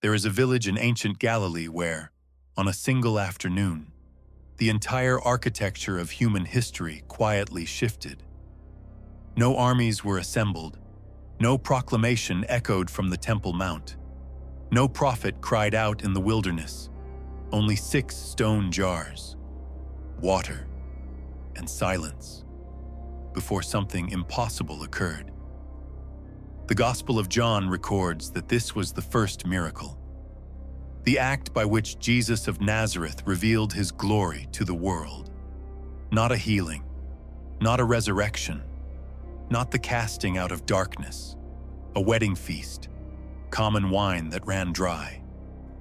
There is a village in ancient Galilee where, on a single afternoon, the entire architecture of human history quietly shifted. No armies were assembled, no proclamation echoed from the Temple Mount, no prophet cried out in the wilderness, only 6 stone jars, water, and silence, before something impossible occurred. The Gospel of John records that this was the first miracle, the act by which Jesus of Nazareth revealed his glory to the world. Not a healing, not a resurrection, not the casting out of darkness, a wedding feast, common wine that ran dry,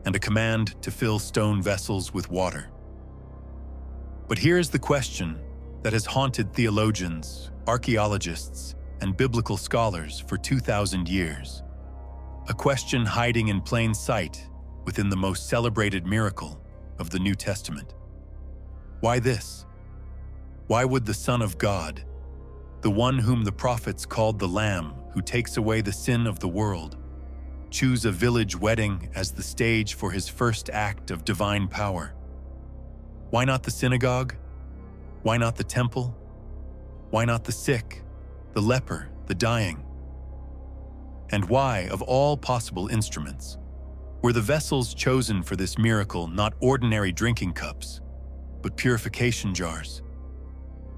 and a command to fill stone vessels with water. But here's the question that has haunted theologians, archaeologists, and biblical scholars for 2,000 years. A question hiding in plain sight within the most celebrated miracle of the New Testament. Why this? Why would the Son of God, the one whom the prophets called the Lamb who takes away the sin of the world, choose a village wedding as the stage for his first act of divine power? Why not the synagogue? Why not the temple? Why not the sick, the leper, the dying? And why, of all possible instruments, were the vessels chosen for this miracle not ordinary drinking cups, but purification jars?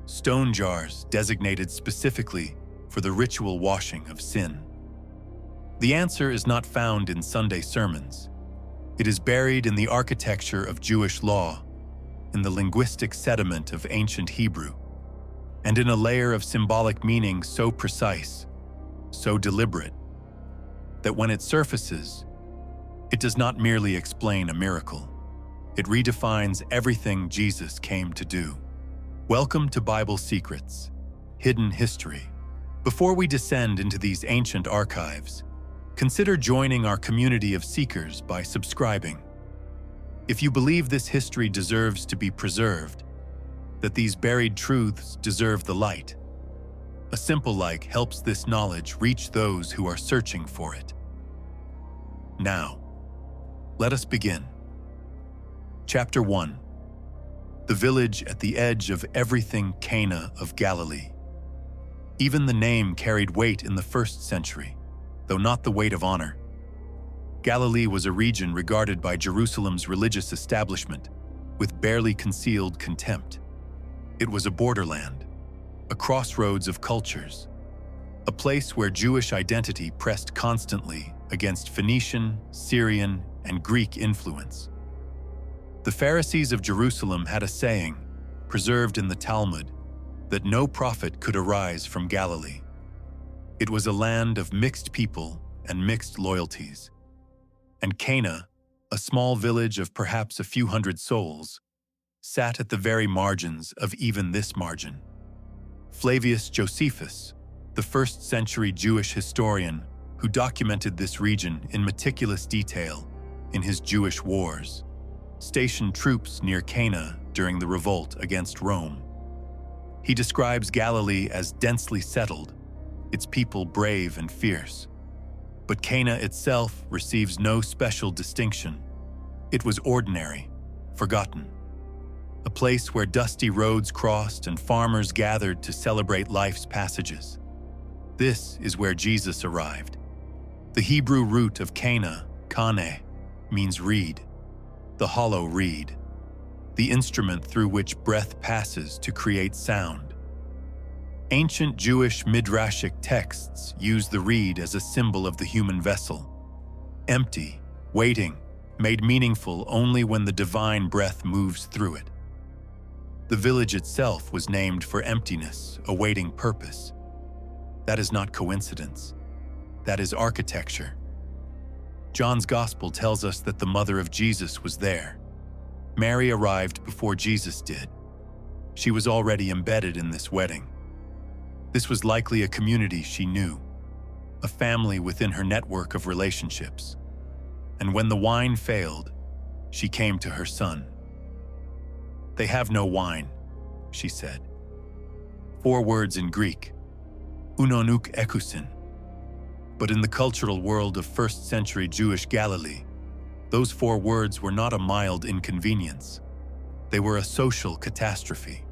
Stone jars designated specifically for the ritual washing of sin. The answer is not found in Sunday sermons. It is buried in the architecture of Jewish law, in the linguistic sediment of ancient Hebrew, and in a layer of symbolic meaning so precise, so deliberate, that when it surfaces, it does not merely explain a miracle. It redefines everything Jesus came to do. Welcome to Bible Secrets, Hidden History. Before we descend into these ancient archives, consider joining our community of seekers by subscribing. If you believe this history deserves to be preserved, that these buried truths deserve the light, a simple like helps this knowledge reach those who are searching for it. Now, let us begin. Chapter 1. The village at the edge of everything Cana of Galilee. Even the name carried weight in the 1st century, though not the weight of honor. Galilee was a region regarded by Jerusalem's religious establishment with barely concealed contempt. It was a borderland, a crossroads of cultures, a place where Jewish identity pressed constantly against Phoenician, Syrian, and Greek influence. The Pharisees of Jerusalem had a saying, preserved in the Talmud, that no prophet could arise from Galilee. It was a land of mixed people and mixed loyalties. And Cana, a small village of perhaps a few hundred souls, sat at the very margins of even this margin. Flavius Josephus, the 1st century Jewish historian who documented this region in meticulous detail in his Jewish Wars, stationed troops near Cana during the revolt against Rome. He describes Galilee as densely settled, its people brave and fierce. But Cana itself receives no special distinction. It was ordinary, forgotten. A place where dusty roads crossed and farmers gathered to celebrate life's passages. This is where Jesus arrived. The Hebrew root of Cana, kane, means reed, the hollow reed, the instrument through which breath passes to create sound. Ancient Jewish midrashic texts use the reed as a symbol of the human vessel, empty, waiting, made meaningful only when the divine breath moves through it. The village itself was named for emptiness, awaiting purpose. That is not coincidence. That is architecture. John's Gospel tells us that the mother of Jesus was there. Mary arrived before Jesus did. She was already embedded in this wedding. This was likely a community she knew, a family within her network of relationships. And when the wine failed, she came to her son. "They have no wine," she said. 4 words in Greek, unonuk ekusin. But in the cultural world of 1st century Jewish Galilee, Those 4 words were not a mild inconvenience. They were a social catastrophe.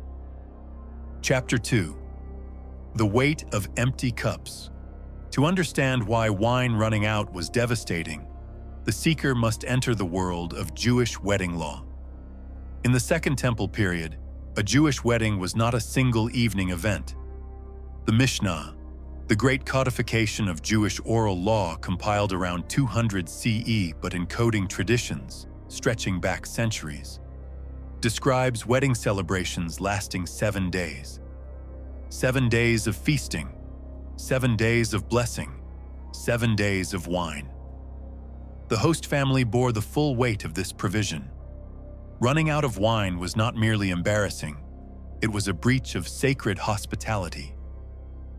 Chapter 2. The weight of empty cups. To understand why wine running out was devastating, the seeker must enter the world of Jewish wedding law. In the Second Temple period, a Jewish wedding was not a single evening event. The Mishnah, the great codification of Jewish oral law compiled around 200 CE but encoding traditions stretching back centuries, describes wedding celebrations lasting 7 days. 7 days of feasting, 7 days of blessing, 7 days of wine. The host family bore the full weight of this provision. Running out of wine was not merely embarrassing, it was a breach of sacred hospitality.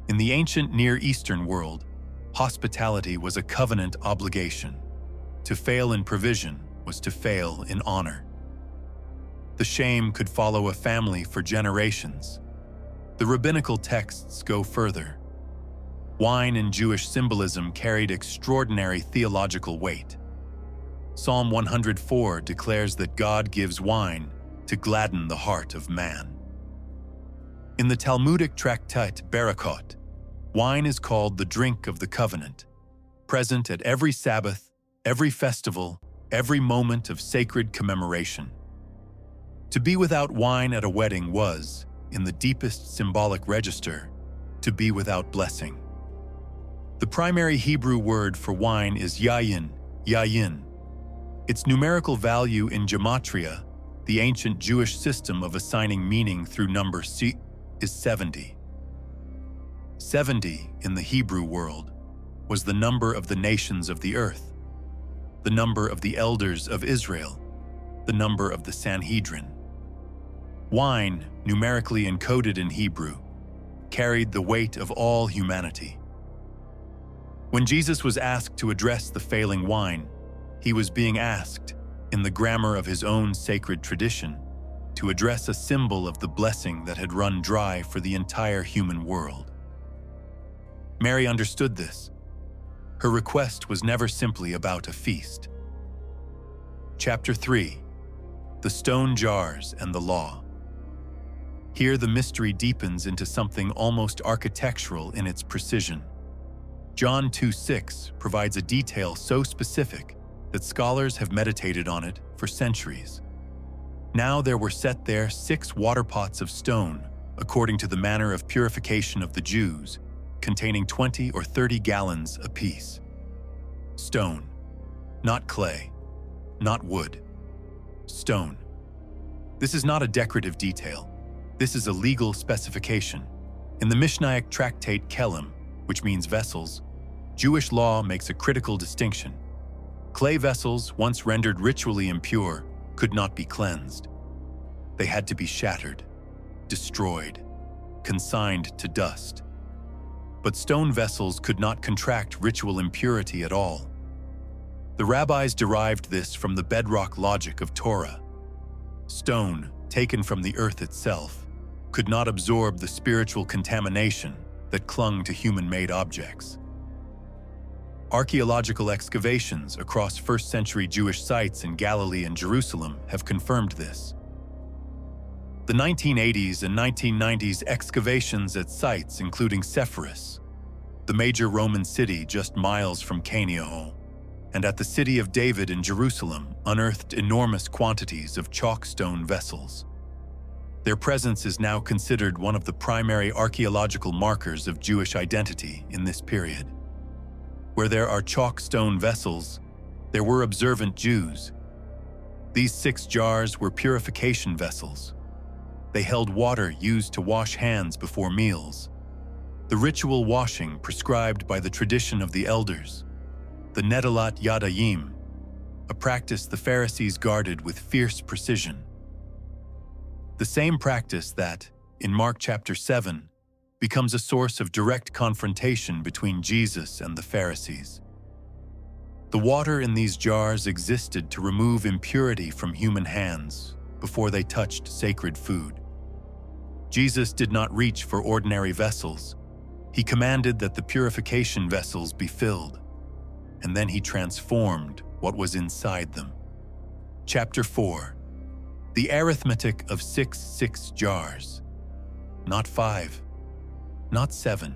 In the ancient Near Eastern world, hospitality was a covenant obligation. To fail in provision was to fail in honor. The shame could follow a family for generations. The rabbinical texts go further. Wine in Jewish symbolism carried extraordinary theological weight. Psalm 104 declares that God gives wine to gladden the heart of man. In the Talmudic tractate Barakot, wine is called the drink of the covenant, present at every Sabbath, every festival, every moment of sacred commemoration. To be without wine at a wedding was, in the deepest symbolic register, to be without blessing. The primary Hebrew word for wine is yayin, yayin. Its numerical value in gematria, the ancient Jewish system of assigning meaning through number C, is 70. 70 in the Hebrew world was the number of the nations of the earth, the number of the elders of Israel, the number of the Sanhedrin. Wine, numerically encoded in Hebrew, carried the weight of all humanity. When Jesus was asked to address the failing wine, he was being asked, in the grammar of his own sacred tradition, to address a symbol of the blessing that had run dry for the entire human world. Mary understood this. Her request was never simply about a feast. Chapter 3. The Stone Jars and the Law. Here the mystery deepens into something almost architectural in its precision. John 2:6 provides a detail so specific that scholars have meditated on it for centuries. Now there were set there 6 water pots of stone, according to the manner of purification of the Jews, containing 20 or 30 gallons apiece. Stone, not clay, not wood. Stone. This is not a decorative detail. This is a legal specification. In the Mishnaic tractate Kelim, which means vessels, Jewish law makes a critical distinction. Clay vessels, once rendered ritually impure, could not be cleansed. They had to be shattered, destroyed, consigned to dust. But stone vessels could not contract ritual impurity at all. The rabbis derived this from the bedrock logic of Torah. Stone, taken from the earth itself, could not absorb the spiritual contamination that clung to human-made objects. Archaeological excavations across first-century Jewish sites in Galilee and Jerusalem have confirmed this. The 1980s and 1990s excavations at sites including Sepphoris, the major Roman city just miles from Canaan, and at the City of David in Jerusalem unearthed enormous quantities of chalk stone vessels. Their presence is now considered one of the primary archaeological markers of Jewish identity in this period. Where there are chalk stone vessels, there were observant Jews. These 6 jars were purification vessels. They held water used to wash hands before meals, the ritual washing prescribed by the tradition of the elders, the Netilat Yadayim, a practice the Pharisees guarded with fierce precision. The same practice that, in Mark chapter 7, becomes a source of direct confrontation between Jesus and the Pharisees. The water in these jars existed to remove impurity from human hands before they touched sacred food. Jesus did not reach for ordinary vessels. He commanded that the purification vessels be filled, and then he transformed what was inside them. Chapter 4. The arithmetic of 6 jars. Not 5, not 7.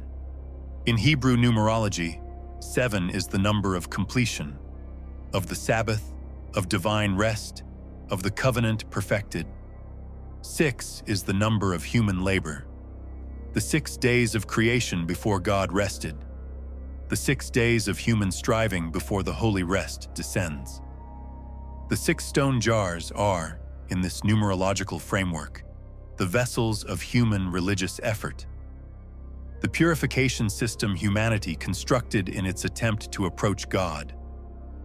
In Hebrew numerology, 7 is the number of completion, of the Sabbath, of divine rest, of the covenant perfected. 6 is the number of human labor. The 6 days of creation before God rested. The 6 days of human striving before the holy rest descends. The 6 stone jars are, in this numerological framework, the vessels of human religious effort. The purification system humanity constructed in its attempt to approach God,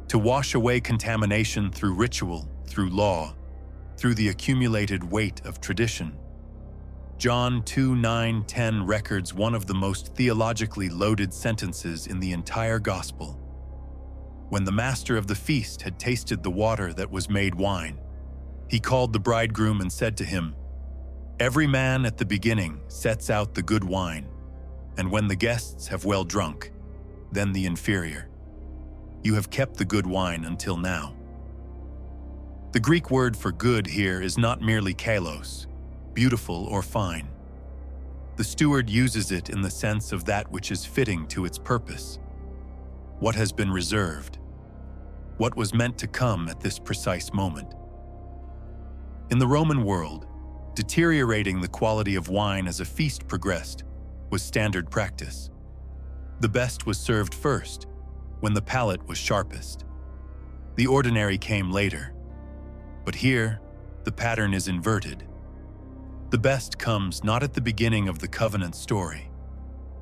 to wash away contamination through ritual, through law, through the accumulated weight of tradition. John 2:9-10 records one of the most theologically loaded sentences in the entire Gospel. When the master of the feast had tasted the water that was made wine, he called the bridegroom and said to him, "Every man at the beginning sets out the good wine, and when the guests have well drunk, then the inferior. You have kept the good wine until now." The Greek word for good here is not merely kalos, beautiful or fine. The steward uses it in the sense of that which is fitting to its purpose. What has been reserved? What was meant to come at this precise moment? In the Roman world, deteriorating the quality of wine as a feast progressed was standard practice. The best was served first, when the palate was sharpest. The ordinary came later. But here, the pattern is inverted. The best comes not at the beginning of the covenant story,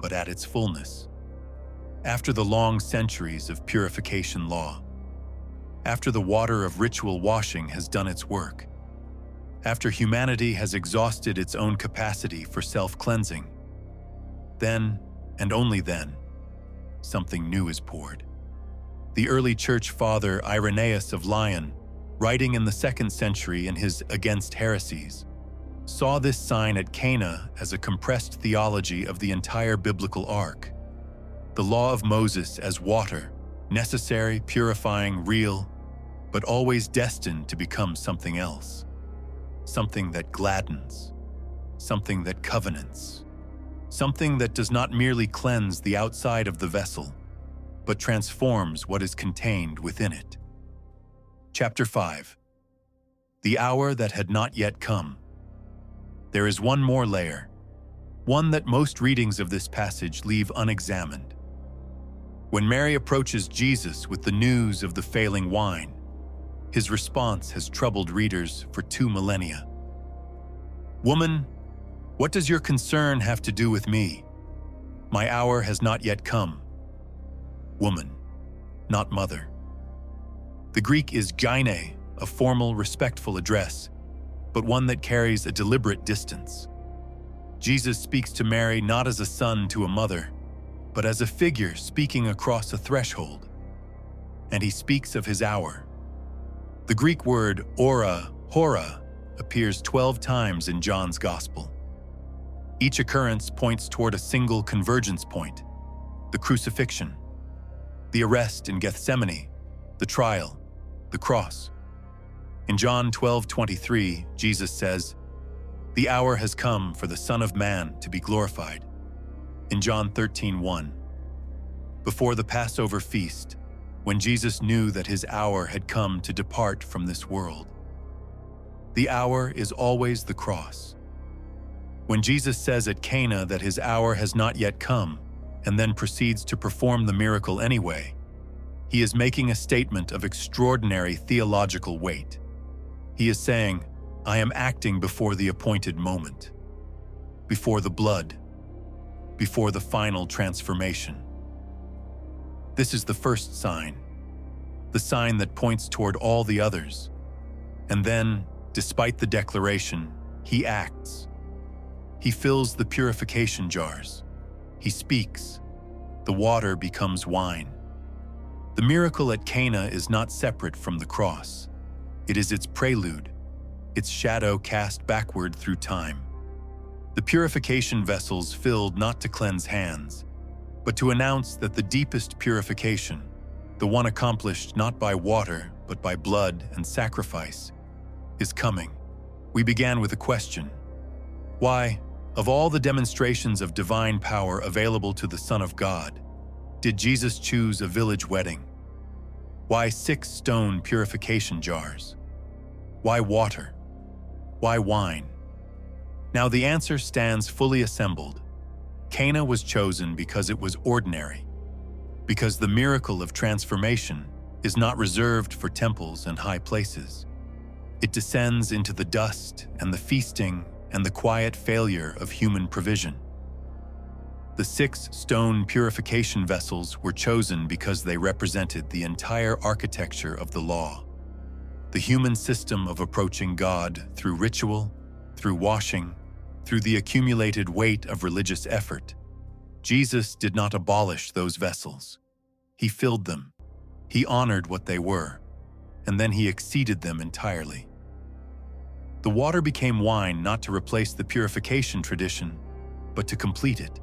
but at its fullness. After the long centuries of purification law, after the water of ritual washing has done its work, after humanity has exhausted its own capacity for self-cleansing, then, and only then, something new is poured. The early church father Irenaeus of Lyon, writing in the 2nd century in his Against Heresies, saw this sign at Cana as a compressed theology of the entire biblical arc. The law of Moses as water, necessary, purifying, real, but always destined to become something else. Something that gladdens, something that covenants, something that does not merely cleanse the outside of the vessel, but transforms what is contained within it. Chapter 5. The hour that had not yet come. There is one more layer, one that most readings of this passage leave unexamined. When Mary approaches Jesus with the news of the failing wine, his response has troubled readers for 2 millennia. "Woman, what does your concern have to do with me? My hour has not yet come." Woman, not mother. The Greek is gyne, a formal, respectful address, but one that carries a deliberate distance. Jesus speaks to Mary not as a son to a mother, but as a figure speaking across a threshold. And he speaks of his hour. The Greek word hora, appears 12 times in John's Gospel. Each occurrence points toward a single convergence point: the crucifixion, the arrest in Gethsemane, the trial, the cross. In John 12:23, Jesus says, "The hour has come for the Son of Man to be glorified." In John 13:1, before the Passover feast, when Jesus knew that his hour had come to depart from this world. The hour is always the cross. When Jesus says at Cana that his hour has not yet come, and then proceeds to perform the miracle anyway, he is making a statement of extraordinary theological weight. He is saying, "I am acting before the appointed moment, before the blood, before the final transformation." This is the first sign, the sign that points toward all the others. And then, despite the declaration, he acts. He fills the purification jars. He speaks. The water becomes wine. The miracle at Cana is not separate from the cross. It is its prelude, its shadow cast backward through time. The purification vessels filled not to cleanse hands, but to announce that the deepest purification, the one accomplished not by water but by blood and sacrifice, is coming. We began with a question. Why, of all the demonstrations of divine power available to the Son of God, did Jesus choose a village wedding? Why 6 stone purification jars? Why water? Why wine? Now the answer stands fully assembled. Cana was chosen because it was ordinary, because the miracle of transformation is not reserved for temples and high places. It descends into the dust and the feasting and the quiet failure of human provision. The 6 stone purification vessels were chosen because they represented the entire architecture of the law, the human system of approaching God through ritual, through washing, through the accumulated weight of religious effort. Jesus did not abolish those vessels. He filled them. He honored what they were, and then he exceeded them entirely. The water became wine not to replace the purification tradition, but to complete it,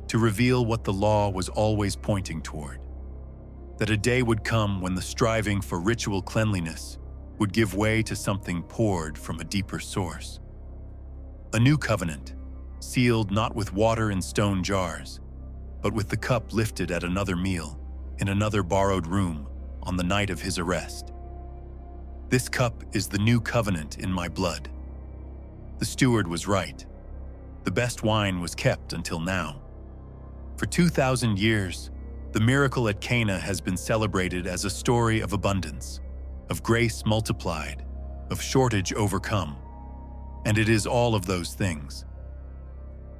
to reveal what the law was always pointing toward. That a day would come when the striving for ritual cleanliness would give way to something poured from a deeper source. A new covenant, sealed not with water in stone jars, but with the cup lifted at another meal, in another borrowed room, on the night of his arrest. This cup is the new covenant in my blood. The steward was right. The best wine was kept until now. For 2,000 years, the miracle at Cana has been celebrated as a story of abundance, of grace multiplied, of shortage overcome. And it is all of those things.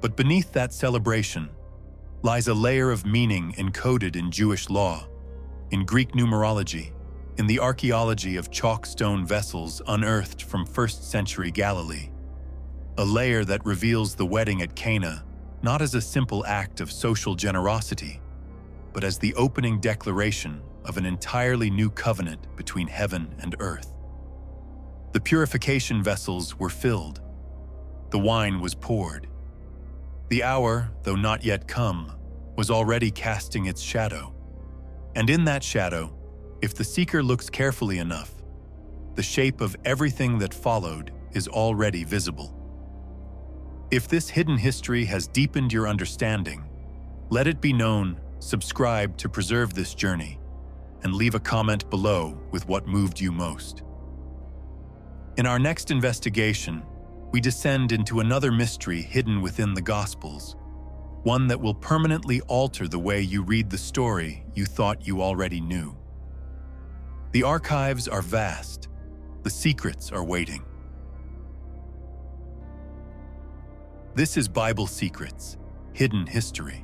But beneath that celebration lies a layer of meaning encoded in Jewish law, in Greek numerology, in the archaeology of chalk stone vessels unearthed from 1st century Galilee. A layer that reveals the wedding at Cana not as a simple act of social generosity, but as the opening declaration of an entirely new covenant between heaven and earth. The purification vessels were filled. The wine was poured. The hour, though not yet come, was already casting its shadow. And in that shadow, if the seeker looks carefully enough, the shape of everything that followed is already visible. If this hidden history has deepened your understanding, let it be known, subscribe to preserve this journey, and leave a comment below with what moved you most. In our next investigation, we descend into another mystery hidden within the Gospels, one that will permanently alter the way you read the story you thought you already knew. The archives are vast. The secrets are waiting. This is Bible Secrets, Hidden History.